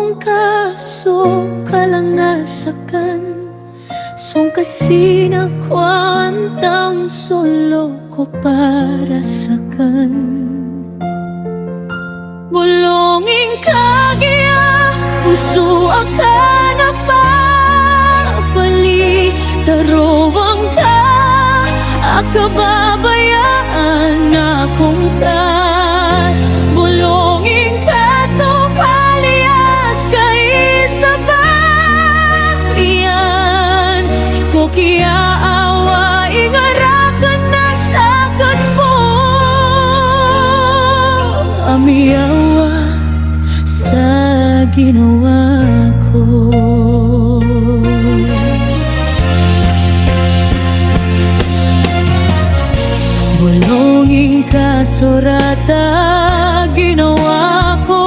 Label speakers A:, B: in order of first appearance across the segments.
A: akong kaso kalangasakan, song kasi nakwantang solo ko para sakan. Bulongin kagaya puso akan napapali, tarowang ka akababayaan akong ka. Bulongin ka so palias kay sabayan ko kaya awa ingarakan na sakan mo amiyawat sa ginawa ko. Bulongin ka surata ginawa ko,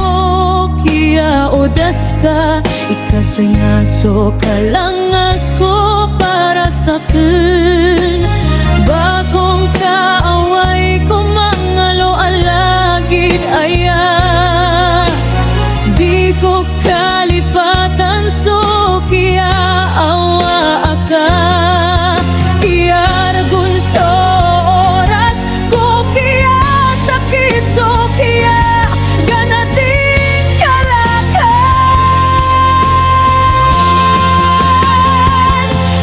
A: kiya odas ka ikasay ngaso kalangas ko para sakin. Bakong kaaway ko mangalo alagid aya, di ko kalipatan so kiya awa aka. Kiya ragun so oras ko kiya sakit so kiya ganating kalakan.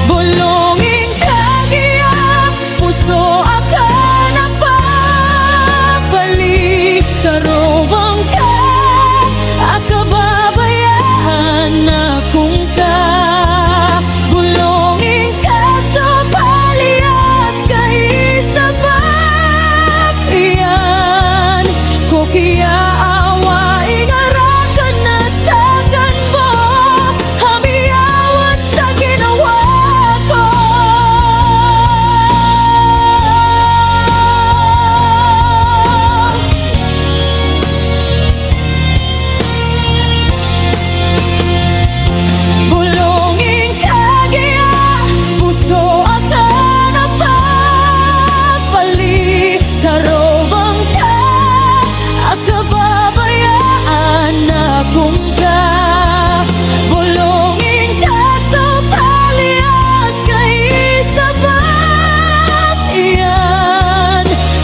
A: Bulongin kagaya puso akan napapali, tarowang ka akababayaan akong ka. Bulongin ka sa palias kay sabayan ko kiya awa ingarakan na sakan mo hamiyawat sa ginawa ko. Bulongin kagaya puso akan napapali, tarowang ka akababayaan akong ka. Bulongin ka sa palias kay sabayan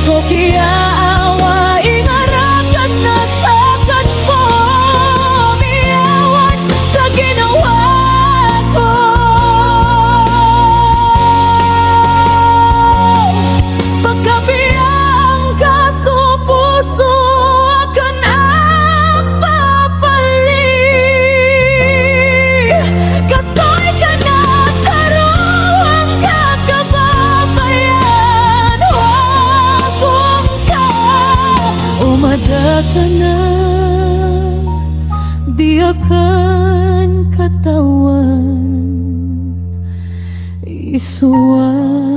A: ko kiya awa ingarakan na sakan mo amiyawat sa ginawa ko. Pagkabiyang ka sa puso akan napapali, kasay ka na tarowang ka kababayan akong ka. Umada ka na di akan katawan isuwan.